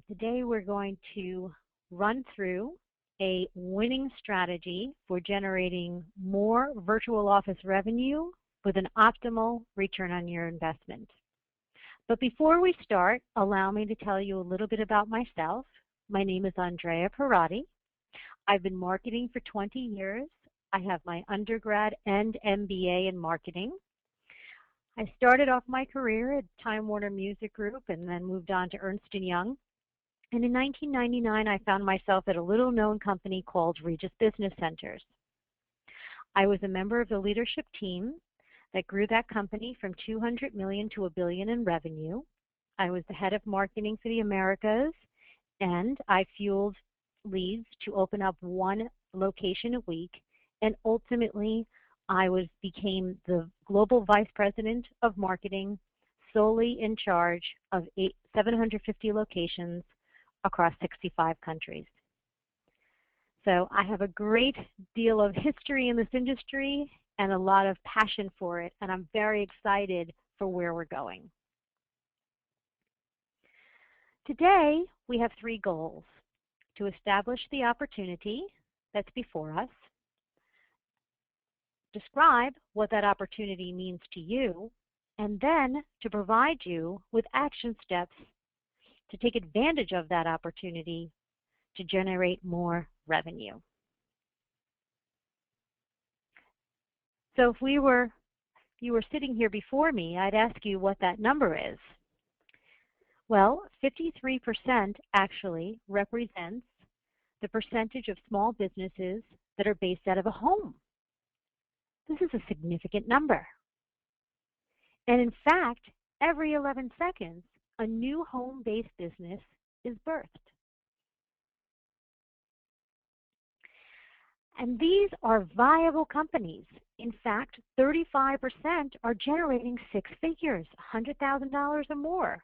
Today we're going to run through a winning strategy for generating more virtual office revenue with an optimal return on your investment. But before we start, allow me to tell you a little bit about myself. My name is Andrea Pirrotti. I've been marketing for 20 years. I have my undergrad and MBA in marketing. I started off my career at Time Warner Music Group and then moved on to Ernst & Young. And in 1999, I found myself at a little-known company called Regis Business Centers. I was a member of the leadership team that grew that company from $200 million to $1 billion in revenue. I was the head of marketing for the Americas, and I fueled leads to open up one location a week, and ultimately I became the global vice president of marketing, solely in charge of 750 locations across 65 countries. So I have a great deal of history in this industry and a lot of passion for it, and I'm very excited for where we're going. Today, we have 3 goals: to establish the opportunity that's before us, describe what that opportunity means to you, and then to provide you with action steps to take advantage of that opportunity to generate more revenue. So if you were sitting here before me, I'd ask you what that number is. Well, 53% actually represents the percentage of small businesses that are based out of a home. This is a significant number. And in fact, every 11 seconds, a new home-based business is birthed. And these are viable companies. In fact, 35% are generating 6 figures, $100,000 or more.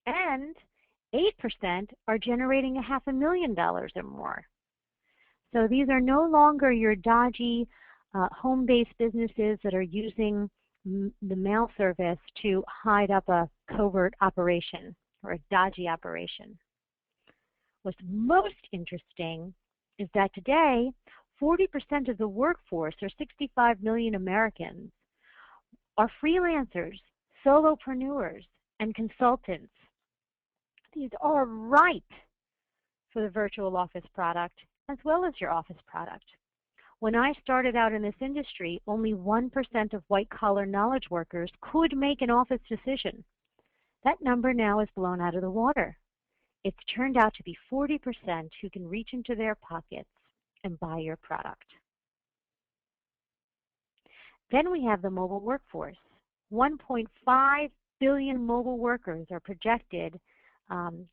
And 8% are generating $500,000 or more. So these are no longer your dodgy home-based businesses that are using the mail service to hide up a covert operation or a dodgy operation. What's most interesting is that today, 40% of the workforce, or 65 million Americans, are freelancers, solopreneurs, and consultants. These are ripe for the virtual office product as well as your office product. When I started out in this industry, only 1% of white-collar knowledge workers could make an office decision. That number now is blown out of the water. It's turned out to be 40% who can reach into their pockets and buy your product. Then we have the mobile workforce. 1.5 billion mobile workers are projected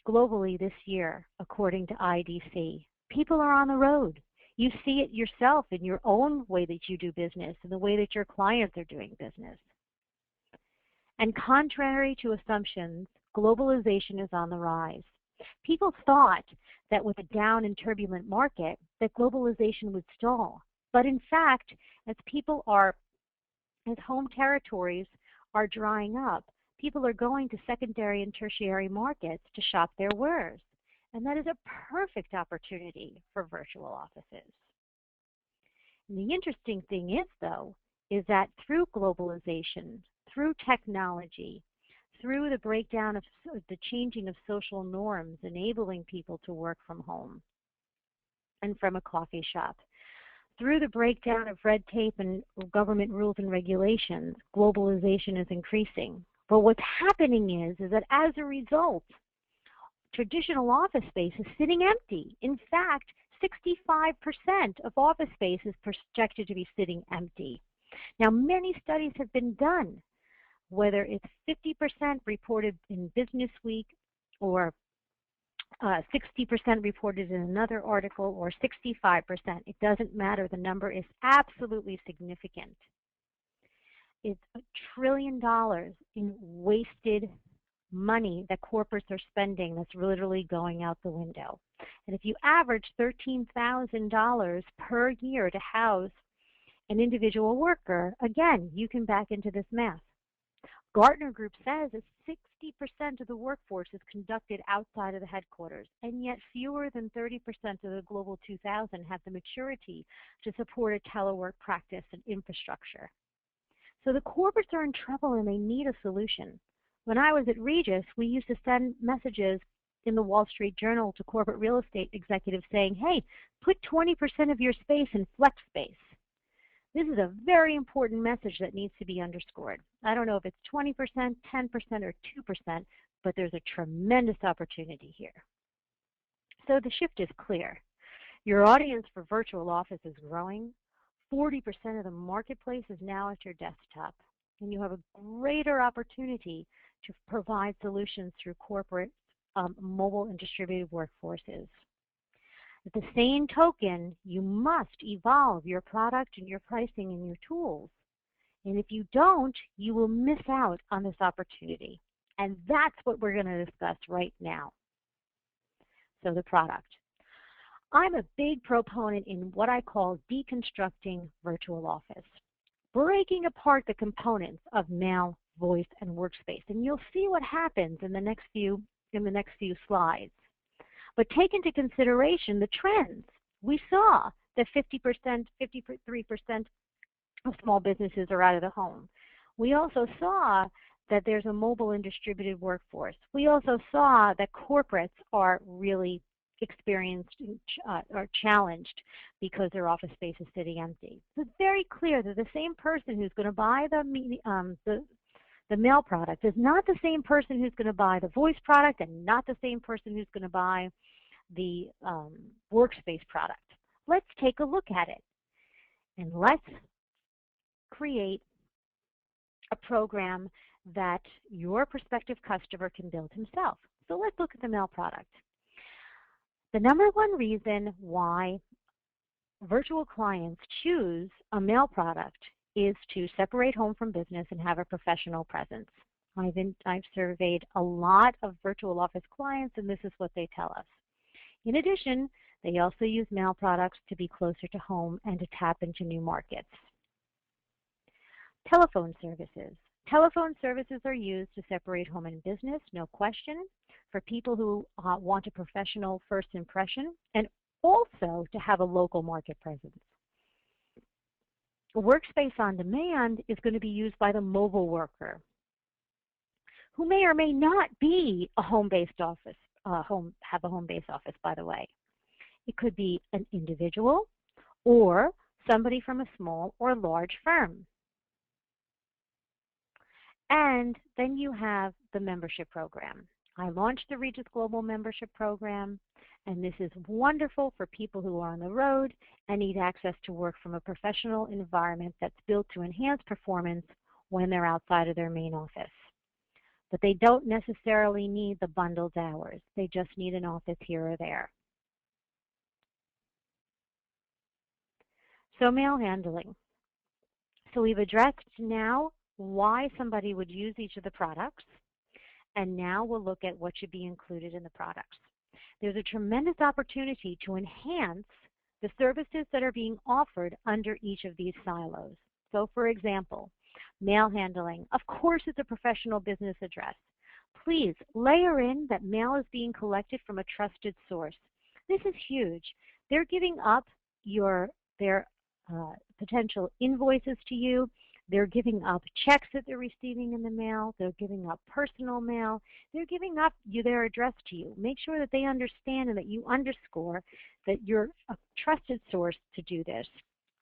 globally this year, according to IDC. People are on the road. You see it yourself in your own way that you do business and the way that your clients are doing business. And contrary to assumptions, globalization is on the rise. People thought that with a down and turbulent market, that globalization would stall. But in fact, as home territories are drying up, people are going to secondary and tertiary markets to shop their wares. And that is a perfect opportunity for virtual offices. And the interesting thing is, though, is that through globalization, through technology, through the breakdown of the changing of social norms, enabling people to work from home and from a coffee shop, through the breakdown of red tape and government rules and regulations, globalization is increasing. But what's happening is that as a result, traditional office space is sitting empty. In fact, 65% of office space is projected to be sitting empty. Now, many studies have been done, whether it's 50% reported in Business Week or 60% reported in another article or 65%. It doesn't matter. The number is absolutely significant. It's $1 trillion in wasted money that corporates are spending that's literally going out the window. And if you average $13,000 per year to house an individual worker, again, you can back into this math. Gartner Group says that 60% of the workforce is conducted outside of the headquarters, and yet fewer than 30% of the Global 2000 have the maturity to support a telework practice and infrastructure. So the corporates are in trouble and they need a solution. When I was at Regis, we used to send messages in the Wall Street Journal to corporate real estate executives saying, hey, put 20% of your space in flex space. This is a very important message that needs to be underscored. I don't know if it's 20%, 10%, or 2%, but there's a tremendous opportunity here. So the shift is clear. Your audience for virtual office is growing. 40% of the marketplace is now at your desktop, and you have a greater opportunity to provide solutions through corporate mobile and distributed workforces. At the same token, you must evolve your product and your pricing and your tools. And if you don't, you will miss out on this opportunity. And that's what we're going to discuss right now. So the product. I'm a big proponent in what I call deconstructing virtual office, breaking apart the components of mail, voice, and workspace. And you'll see what happens in the next few slides. But take into consideration the trends. We saw that 50%, 53% of small businesses are out of the home. We also saw that there's a mobile and distributed workforce. We also saw that corporates are really experienced or challenged because their office space is sitting empty. So it's very clear that the same person who's going to buy the mail product is not the same person who's going to buy the voice product and not the same person who's going to buy the workspace product. Let's take a look at it. And let's create a program that your prospective customer can build himself. So let's look at the mail product. The number one reason why virtual clients choose a mail product is to separate home from business and have a professional presence. I've surveyed a lot of virtual office clients, and this is what they tell us. In addition, they also use mail products to be closer to home and to tap into new markets. Telephone services. Telephone services are used to separate home and business, no question, for people who want a professional first impression and also to have a local market presence. Workspace on demand is going to be used by the mobile worker who may or may not be a home-based office, have a home-based office, by the way. It could be an individual or somebody from a small or large firm. And then you have the membership program. I launched the Regis Global Membership Program, and this is wonderful for people who are on the road and need access to work from a professional environment that's built to enhance performance when they're outside of their main office. But they don't necessarily need the bundled hours. They just need an office here or there. So mail handling. So we've addressed now why somebody would use each of the products, and now we'll look at what should be included in the products. There's a tremendous opportunity to enhance the services that are being offered under each of these silos. So for example, mail handling. Of course it's a professional business address. Please layer in that mail is being collected from a trusted source. This is huge. They're giving up their potential invoices to you. They're giving up checks that they're receiving in the mail. They're giving up personal mail. They're giving up their address to you. Make sure that they understand and that you underscore that you're a trusted source to do this.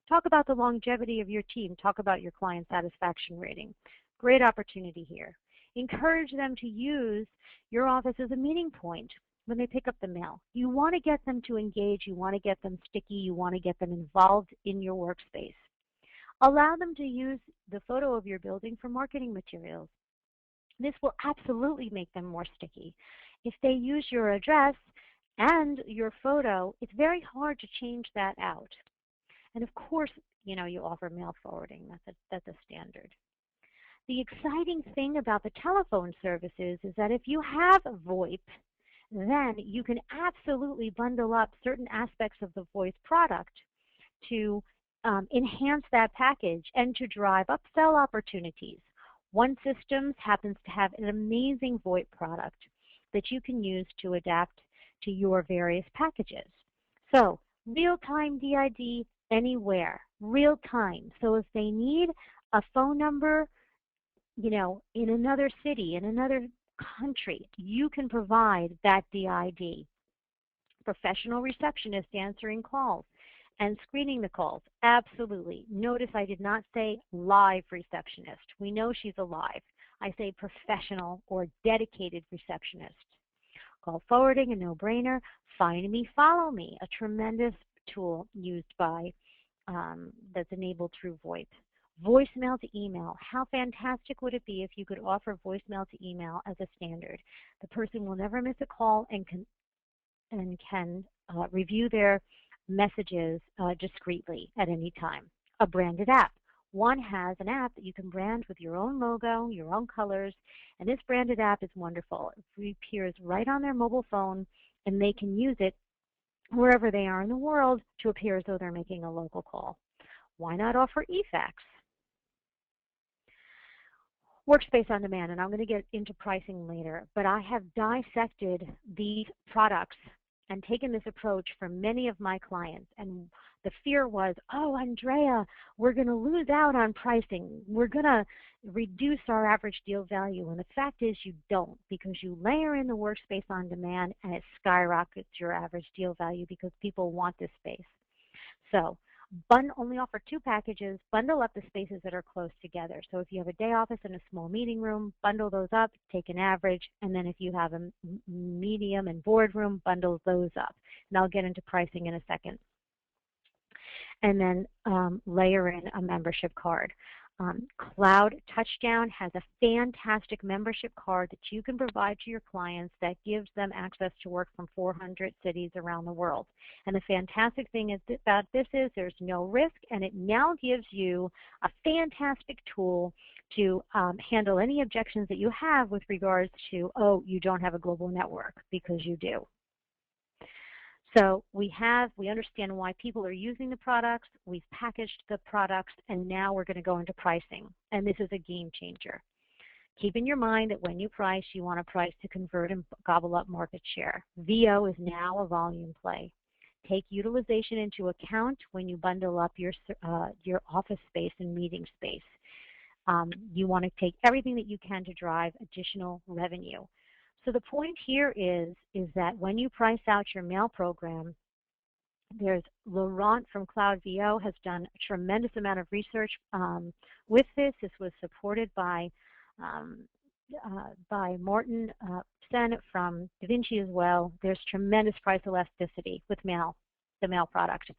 Talk about the longevity of your team. Talk about your client satisfaction rating. Great opportunity here. Encourage them to use your office as a meeting point when they pick up the mail. You want to get them to engage. You want to get them sticky. You want to get them involved in your workspace. Allow them to use the photo of your building for marketing materials. This will absolutely make them more sticky. If they use your address and your photo, it's very hard to change that out. And of course, you offer mail forwarding. That's a standard. The exciting thing about the telephone services is that if you have a VoIP, then you can absolutely bundle up certain aspects of the voice product to enhance that package and to drive upsell opportunities. One Systems happens to have an amazing VoIP product that you can use to adapt to your various packages. So real-time DID anywhere, real-time. So if they need a phone number, in another city, in another country, you can provide that DID. Professional receptionist answering calls and screening the calls. Absolutely. Notice I did not say live receptionist. We know she's alive. I say professional or dedicated receptionist. Call forwarding, a no-brainer. Find me, follow me, a tremendous tool used by that's enabled through VoIP. Voicemail to email. How fantastic would it be if you could offer voicemail to email as a standard? The person will never miss a call and can review their messages discreetly at any time. A branded app. One has an app that you can brand with your own logo, your own colors, and this branded app is wonderful. It appears right on their mobile phone, and they can use it wherever they are in the world to appear as though they're making a local call. Why not offer eFax? Workspace on Demand, and I'm going to get into pricing later, but I have dissected these products and taken this approach for many of my clients. And the fear was, oh, Andrea, we're going to lose out on pricing. We're going to reduce our average deal value. And the fact is you don't, because you layer in the Workspace on Demand and it skyrockets your average deal value because people want this space. So only offer 2 packages, bundle up the spaces that are close together. So if you have a day office and a small meeting room, bundle those up, take an average, and then if you have a medium and boardroom, bundle those up. And I'll get into pricing in a second. And then layer in a membership card. Cloud Touchdown has a fantastic membership card that you can provide to your clients that gives them access to work from 400 cities around the world. And the fantastic thing about this is there's no risk, and it now gives you a fantastic tool to handle any objections that you have with regards to, oh, you don't have a global network, because you do. So we understand why people are using the products, we've packaged the products, and now we're going to go into pricing. And this is a game changer. Keep in your mind that when you price, you want to price to convert and gobble up market share. VO is now a volume play. Take utilization into account when you bundle up your office space and meeting space. You want to take everything that you can to drive additional revenue. So the point here is that when you price out your mail program, there's Laurent from Cloud VO has done a tremendous amount of research with this. This was supported by Morten Sen from DaVinci as well. There's tremendous price elasticity with mail, the mail product.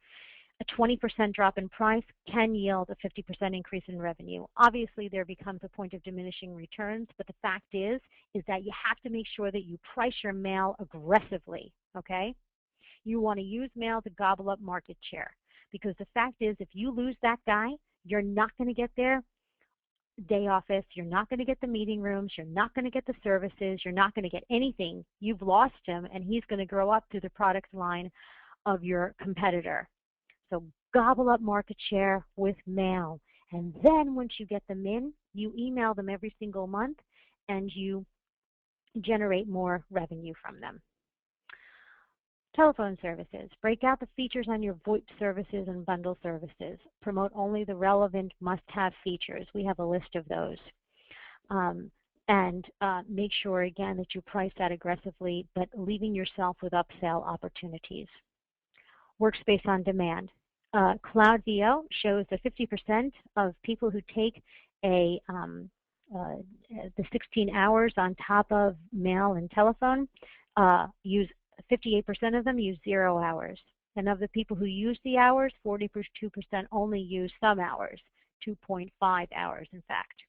A 20% drop in price can yield a 50% increase in revenue. Obviously, there becomes a point of diminishing returns, but the fact is that you have to make sure that you price your mail aggressively, okay? You want to use mail to gobble up market share, because the fact is if you lose that guy, you're not going to get their day office, you're not going to get the meeting rooms, you're not going to get the services, you're not going to get anything. You've lost him, and he's going to grow up through the product line of your competitor. So gobble up market share with mail. And then once you get them in, you email them every single month and you generate more revenue from them. Telephone services. Break out the features on your VoIP services and bundle services. Promote only the relevant must-have features. We have a list of those. Make sure, again, that you price that aggressively, but leaving yourself with upsell opportunities. Workspace on Demand. Cloud VO shows that 50% of people who take the 16 hours on top of mail and telephone use 58% of them use 0 hours. And of the people who use the hours, 42% only use some hours, 2.5 hours in fact.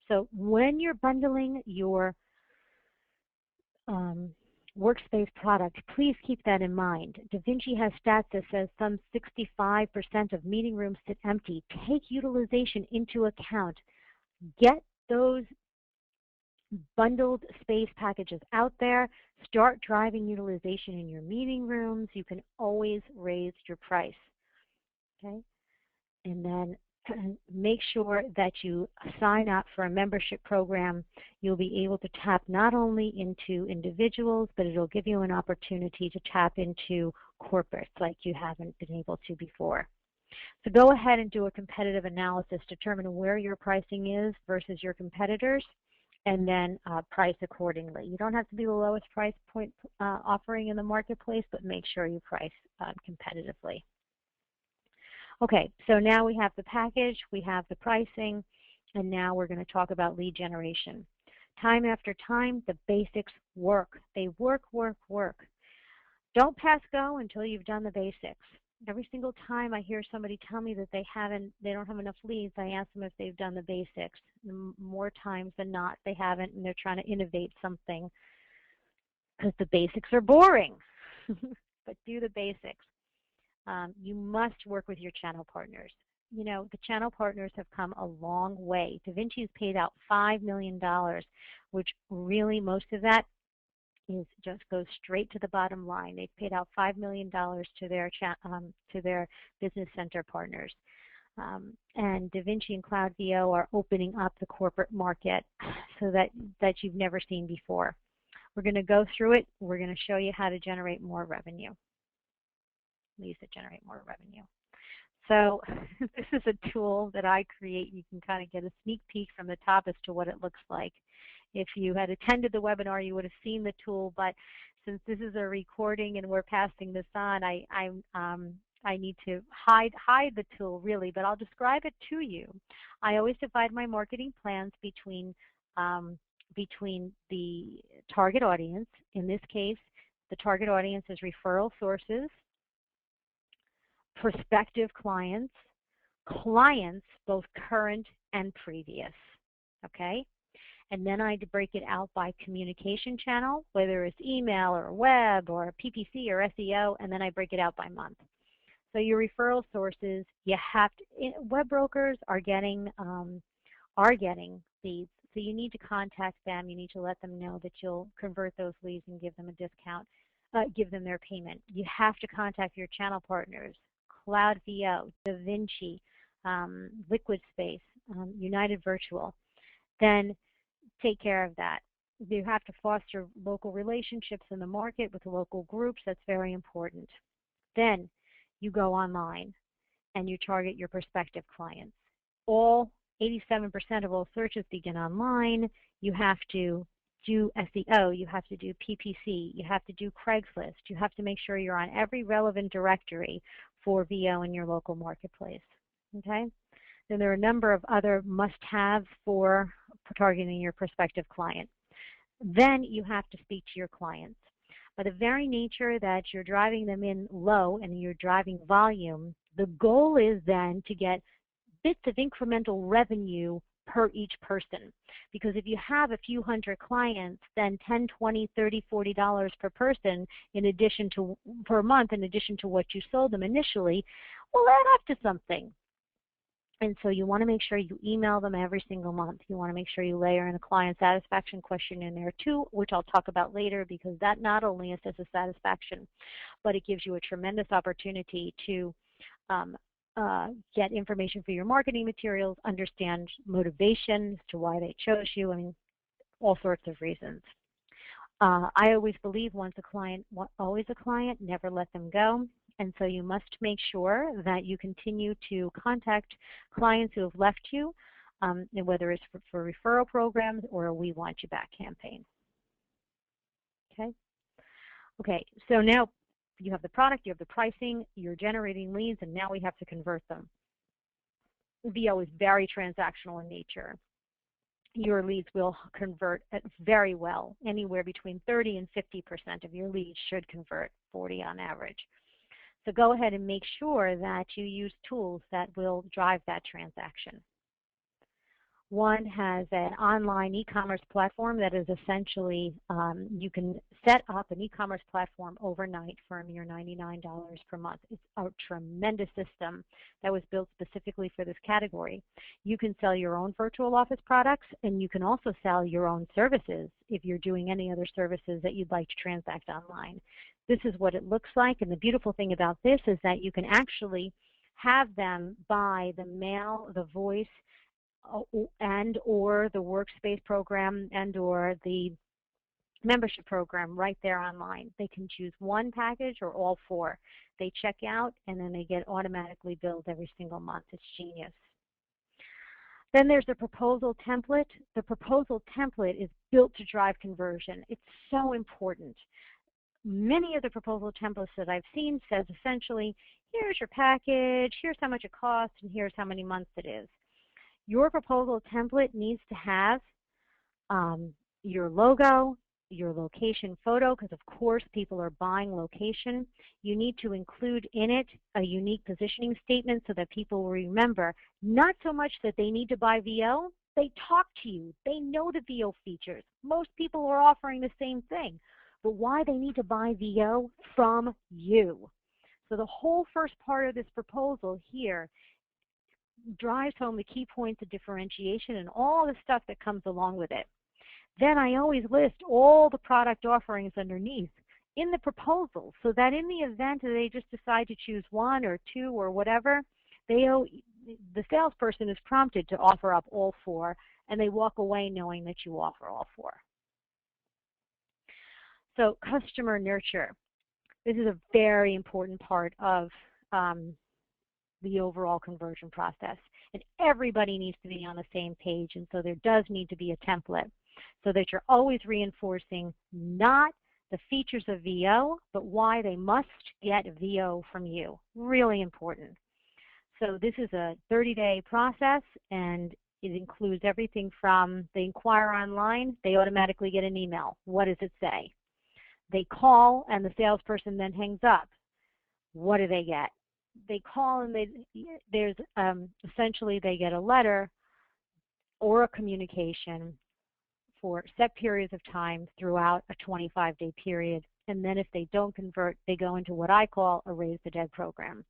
So when you're bundling your Workspace product, please keep that in mind. DaVinci has stats that says some 65% of meeting rooms sit empty. Take utilization into account. Get those bundled space packages out there. Start driving utilization in your meeting rooms. You can always raise your price. Okay? And then make sure that you sign up for a membership program. You'll be able to tap not only into individuals, but it'll give you an opportunity to tap into corporates like you haven't been able to before. So go ahead and do a competitive analysis, determine where your pricing is versus your competitors, and then price accordingly. You don't have to be the lowest price point offering in the marketplace, but make sure you price competitively. Okay, so now we have the package, we have the pricing, and now we're going to talk about lead generation. Time after time, the basics work. They work. Don't pass go until you've done the basics. Every single time I hear somebody tell me that they don't have enough leads, I ask them if they've done the basics. More times than not, they haven't, and they're trying to innovate something because the basics are boring. But do the basics. You must work with your channel partners. You know, the channel partners have come a long way. DaVinci's paid out $5 million, which really most of that just goes straight to the bottom line. They've paid out $5 million to their business center partners. And DaVinci and Cloud VO are opening up the corporate market so that you've never seen before. We're going to go through it. We're going to show you how to generate more revenue. Leads that generate more revenue. So this is a tool that I create. You can kind of get a sneak peek from the top as to what it looks like. If you had attended the webinar, you would have seen the tool, but since this is a recording and we're passing this on, I need to hide the tool really, but I'll describe it to you. I always divide my marketing plans between the target audience. In this case, the target audience is referral sources, prospective clients, both current and previous, okay? And then I break it out by communication channel, whether it's email or web or PPC or SEO, and then I break it out by month. So your referral sources, you have to, web brokers are getting leads. So you need to contact them. You need to let them know that you'll convert those leads and give them a discount, give them their payment. You have to contact your channel partners, Cloud VO, DaVinci, Liquid Space, United Virtual. Then take care of that. You have to foster local relationships in the market with local groups. That's very important. Then you go online and you target your prospective clients. 87% of all searches begin online. You have to do SEO, you have to do PPC, you have to do Craigslist, you have to make sure you're on every relevant directory for VO in your local marketplace. Okay? Then there are a number of other must-haves for targeting your prospective client. Then you have to speak to your clients. By the very nature that you're driving them in low and you're driving volume, the goal is then to get bits of incremental revenue per each person. Because if you have a few hundred clients, then $10, $20, $30, $40 per person in addition to per month, in addition to what you sold them initially, will add up to something. And so you want to make sure you email them every single month. You want to make sure you layer in a client satisfaction question in there too, which I'll talk about later, because that not only assesses satisfaction, but it gives you a tremendous opportunity to get information for your marketing materials, understand motivation as to why they chose you, I mean, all sorts of reasons. I always believe once a client, always a client, never let them go. And so you must make sure that you continue to contact clients who have left you, whether it's for referral programs or a We Want You Back campaign. Okay? Okay, so now you have the product, you have the pricing, you're generating leads, and now we have to convert them. VO is very transactional in nature. Your leads will convert very well. Anywhere between 30 and 50% of your leads should convert, 40 on average. So go ahead and make sure that you use tools that will drive that transaction. One has an online e-commerce platform that is essentially, you can set up an e-commerce platform overnight for a mere $99 per month. It's a tremendous system that was built specifically for this category. You can sell your own virtual office products, and you can also sell your own services if you're doing any other services that you'd like to transact online. This is what it looks like, and the beautiful thing about this is that you can actually have them buy the mail, the voice, and or the workspace program and or the membership program right there online. They can choose one package or all four. They check out and then they get automatically billed every single month. It's genius. Then there's the proposal template. The proposal template is built to drive conversion. It's so important. Many of the proposal templates that I've seen says essentially, here's your package, here's how much it costs, and here's how many months it is. Your proposal template needs to have your logo, your location photo, because of course people are buying location. You need to include in it a unique positioning statement so that people will remember, not so much that they need to buy VO, they talk to you, they know the VO features. Most people are offering the same thing, but why they need to buy VO from you. So the whole first part of this proposal here drives home the key points of differentiation and all the stuff that comes along with it. Then I always list all the product offerings underneath in the proposal so that in the event that they just decide to choose one or two or whatever, the salesperson is prompted to offer up all four and they walk away knowing that you offer all four. So customer nurture. This is a very important part of the overall conversion process. And everybody needs to be on the same page, and so there does need to be a template so that you're always reinforcing not the features of VO, but why they must get VO from you. Really important. So this is a 30-day process, and it includes everything from they inquire online, they automatically get an email. What does it say? They call, and the salesperson then hangs up. What do they get? They call, and there's essentially they get a letter or a communication for set periods of time throughout a 25-day period. And then if they don't convert, they go into what I call a raise the dead program.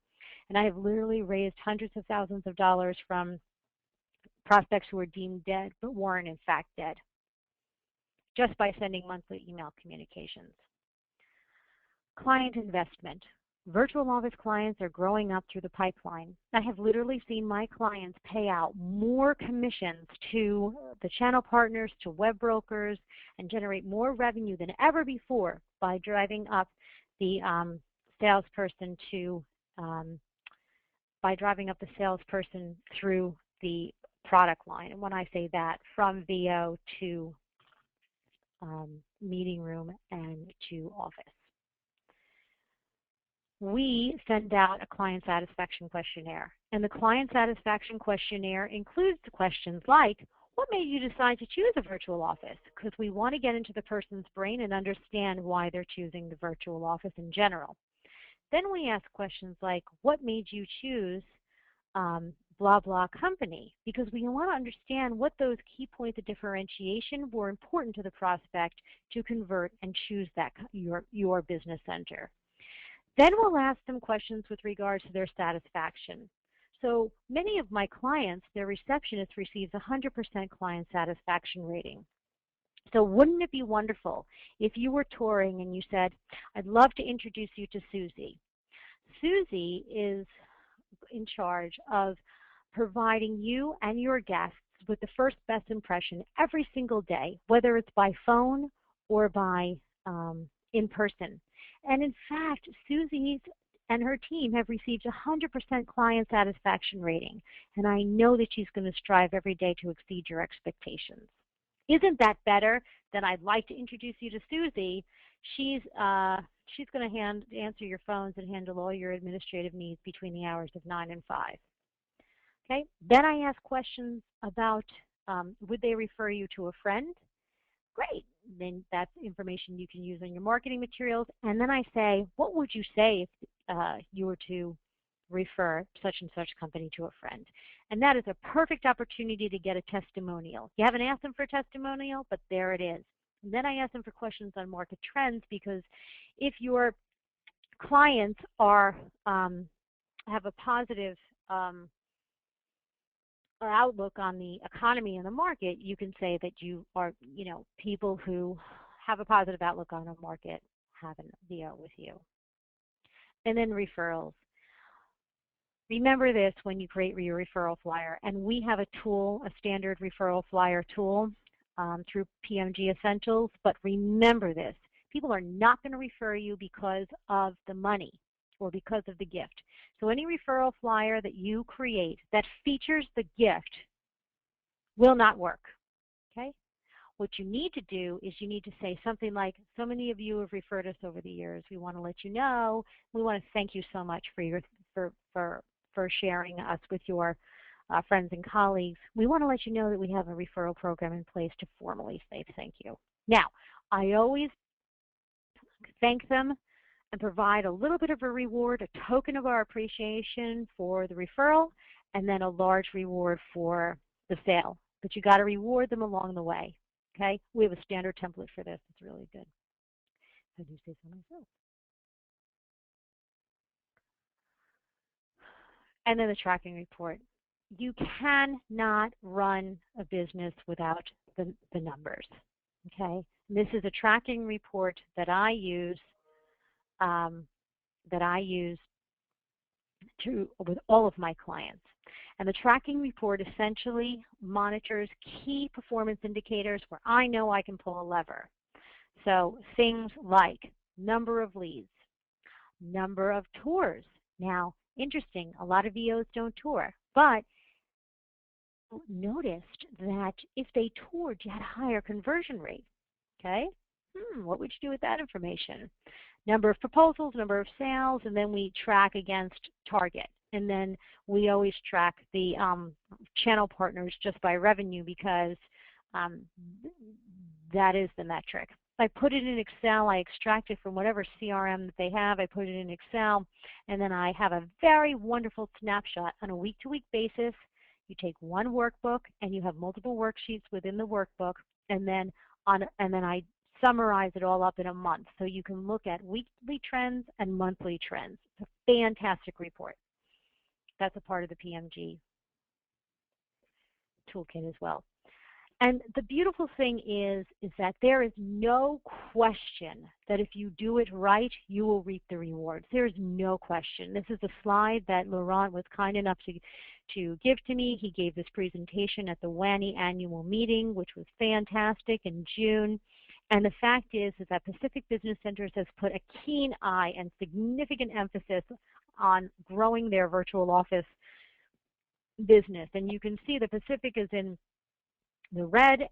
And I have literally raised hundreds of thousands of dollars from prospects who were deemed dead but weren't in fact dead, just by sending monthly email communications. Client investment. Virtual office clients are growing up through the pipeline. I have literally seen my clients pay out more commissions to the channel partners, to web brokers, and generate more revenue than ever before by driving up the salesperson through the product line. And when I say that, from VO to meeting room and to office. We send out a client satisfaction questionnaire. And the client satisfaction questionnaire includes the questions like, what made you decide to choose a virtual office? Because we want to get into the person's brain and understand why they're choosing the virtual office in general. Then we ask questions like, what made you choose blah, blah company? Because we want to understand what those key points of differentiation were important to the prospect to convert and choose that your business center. Then we'll ask them questions with regards to their satisfaction. So many of my clients, their receptionist receives 100% client satisfaction rating. So wouldn't it be wonderful if you were touring and you said, I'd love to introduce you to Susie. Susie is in charge of providing you and your guests with the first best impression every single day, whether it's by phone or by in person. And in fact, Susie and her team have received 100% client satisfaction rating. And I know that she's going to strive every day to exceed your expectations. Isn't that better than I'd like to introduce you to Susie? She's going to answer your phones and handle all your administrative needs between the hours of 9 and 5. Okay. Then I ask questions about would they refer you to a friend? Great. Then that's information you can use on your marketing materials. And then I say, what would you say if you were to refer such and such company to a friend? And that is a perfect opportunity to get a testimonial. You haven't asked them for a testimonial, but there it is. And then I ask them for questions on market trends, because if your clients are have a positive outlook on the economy and the market, you can say that you are, people who have a positive outlook on a market have a VO with you. And then referrals. Remember this when you create your referral flyer. And we have a tool, a standard referral flyer tool through PMG Essentials. But remember this, people are not going to refer you because of the money or because of the gift. So any referral flyer that you create that features the gift will not work, okay? What you need to do is you need to say something like, so many of you have referred us over the years. We want to let you know. We want to thank you so much for sharing us with your friends and colleagues. We want to let you know that we have a referral program in place to formally say thank you. Now, I always thank them and provide a little bit of a reward, a token of our appreciation for the referral, and then a large reward for the sale. But you got to reward them along the way. Okay? We have a standard template for this. It's really good. I do say so myself. And then the tracking report. You cannot run a business without the numbers. Okay? And this is a tracking report that I use with all of my clients. And the tracking report essentially monitors key performance indicators where I know I can pull a lever. So things like number of leads, number of tours. Now, interesting, a lot of VOs don't tour, but noticed that if they toured, you had a higher conversion rate. Okay? What would you do with that information? Number of proposals, number of sales, and then we track against target. And then we always track the channel partners just by revenue because that is the metric. I put it in Excel. I extract it from whatever CRM that they have. I put it in Excel, and then I have a very wonderful snapshot on a week-to-week basis. You take one workbook, and you have multiple worksheets within the workbook, and then I summarize it all up in a month. So you can look at weekly trends and monthly trends. It's a fantastic report. That's a part of the PMG toolkit as well. And the beautiful thing is that there is no question that if you do it right, you will reap the rewards. There is no question. This is a slide that Laurent was kind enough to give to me. He gave this presentation at the WANI annual meeting, which was fantastic in June. And the fact is that Pacific Business Centers has put a keen eye and significant emphasis on growing their virtual office business. And you can see the Pacific is in the red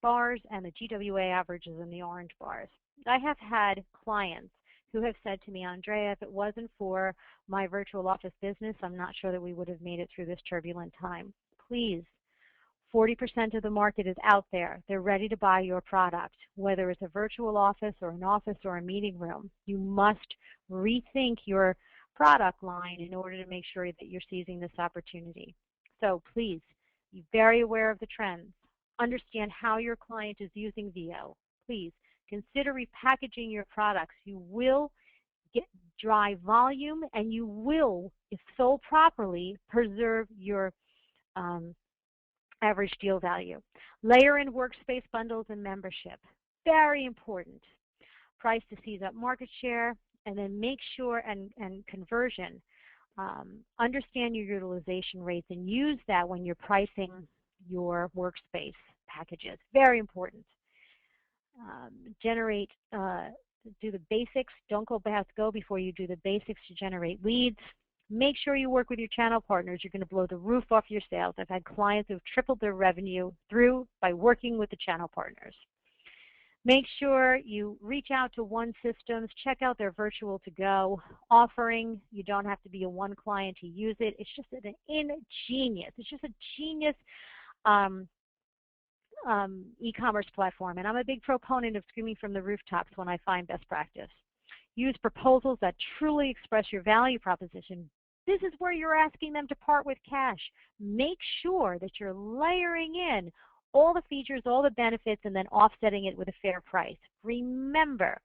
bars and the GWA average is in the orange bars. I have had clients who have said to me, Andrea, if it wasn't for my virtual office business, I'm not sure that we would have made it through this turbulent time. Please, 40% of the market is out there. They're ready to buy your product, whether it's a virtual office or an office or a meeting room. You must rethink your product line in order to make sure that you're seizing this opportunity. So please, be very aware of the trends. Understand how your client is using VO. Please consider repackaging your products. You will drive volume, and you will, if sold properly, preserve your average deal value. Layer in workspace bundles and membership. Very important. Price to seize up market share, and then make sure and conversion. Understand your utilization rates and use that when you're pricing your workspace packages. Very important. Do the basics. Don't go before you do the basics to generate leads. Make sure you work with your channel partners. You're going to blow the roof off your sales. I've had clients who've tripled their revenue by working with the channel partners. Make sure you reach out to One Systems. Check out their Virtual to Go offering. You don't have to be a one client to use it. It's just an ingenious. It's just a genius e-commerce platform. And I'm a big proponent of screaming from the rooftops when I find best practice. Use proposals that truly express your value proposition. This is where you're asking them to part with cash. Make sure that you're layering in all the features, all the benefits, and then offsetting it with a fair price. Remember,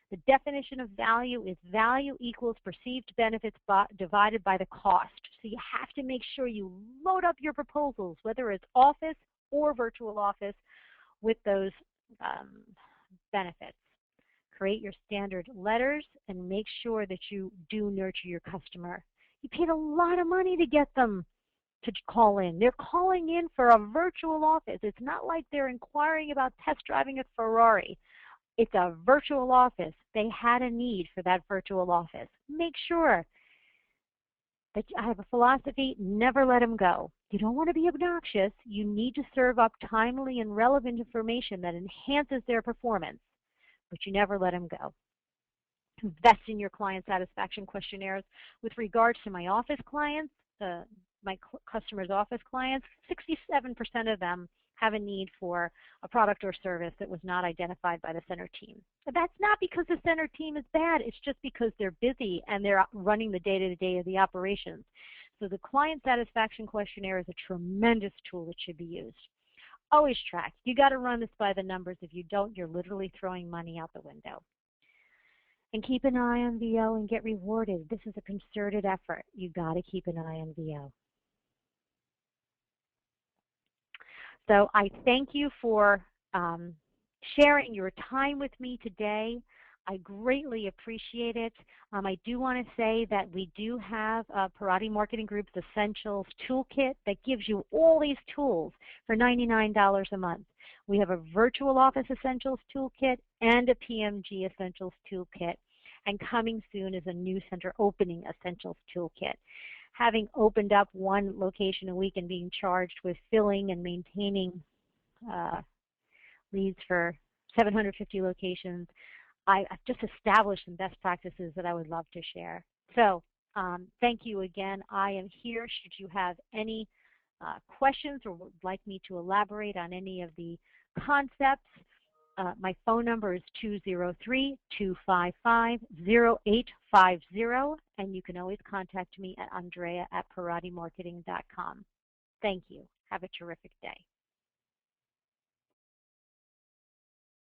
the definition of value is value equals perceived benefits divided by the cost. So you have to make sure you load up your proposals, whether it's office or virtual office, with those benefits. Create your standard letters and make sure that you do nurture your customer. You paid a lot of money to get them to call in. They're calling in for a virtual office. It's not like they're inquiring about test driving a Ferrari. It's a virtual office. They had a need for that virtual office. Make sure that I have a philosophy, never let them go. You don't want to be obnoxious. You need to serve up timely and relevant information that enhances their performance, but you never let them go. Invest in your client satisfaction questionnaires. With regards to my office clients, my customers' office clients, 67% of them have a need for a product or service that was not identified by the center team. But that's not because the center team is bad. It's just because they're busy and they're running the day-to-day of the operations. So the client satisfaction questionnaire is a tremendous tool that should be used. Always track. You got to run this by the numbers. If you don't, you're literally throwing money out the window. And keep an eye on VO and get rewarded. This is a concerted effort. You got to keep an eye on VO. So I thank you for sharing your time with me today. I greatly appreciate it. I do want to say that we do have Pirrotti Marketing Group's Essentials Toolkit that gives you all these tools for $99 a month. We have a Virtual Office Essentials Toolkit and a PMG Essentials Toolkit. And coming soon is a new center opening Essentials Toolkit. Having opened up one location a week and being charged with filling and maintaining leads for 750 locations, I've just established some best practices that I would love to share. So thank you again. I am here should you have any questions or would like me to elaborate on any of the concepts. My phone number is 203-255-0850, and you can always contact me at Andrea@PirrottiMarketing.com. Thank you. Have a terrific day.